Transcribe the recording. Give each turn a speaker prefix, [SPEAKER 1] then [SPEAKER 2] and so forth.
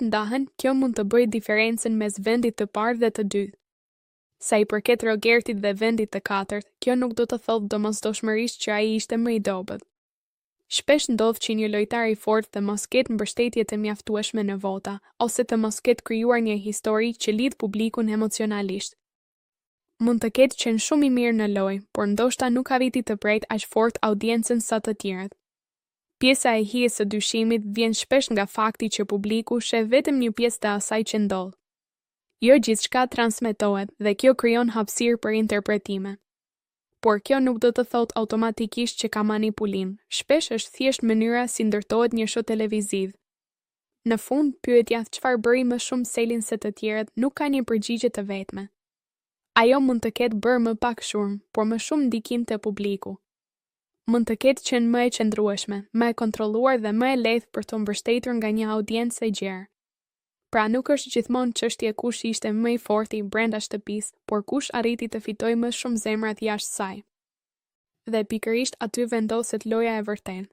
[SPEAKER 1] të ndahen, kjo mund të bëjë diferencën mes vendit të parë dhe të dytë. Sa i përket Rogertit dhe vendit të katërt, kjo nuk do të thotë domosdoshmërisht që ai ishte më i dobët. Shpesh ndodh që një lojtar i fortë të mos ketë mbështetje të mjaftueshme në vota, ose të mos ketë krijuar një histori që lidh publikun emocionalisht. Mund të ketë qenë shumë i mirë në lojë, por ndoshta nuk arriti të prej aq fort audiencën sa të tjerët. Pjesa e hijes së dyshimit vjen shpesh nga fakti që publiku sheh vetëm një pjesë të asaj që ndodh. Jo gjithçka transmetohet dhe kjo krijon hapësirë për interpretime. Por kjo nuk do të thotë automatikisht që ka manipulim. Shpesh është thjesht mënyra si ndërtohet një show televiziv. Në fund, pyetja çfarë bëri më shumë selin se të tjerët nuk ka një përgjigje të vetme. Ajo mund të ketë bërë më pak shurm, por më shumë ndikim te publiku. Mund të ketë qenë më e qëndrueshme, më e kontrolluar dhe më e lehtë për të mbështetur nga një audiencë e gjerë. Pra nuk është gjithmonë çështje kush ishte më i forti brenda shtëpisë, por kush arriti të fitojë më shumë zemrat jashtë saj. Dhe pikërisht aty vendoset loja e vërtetë.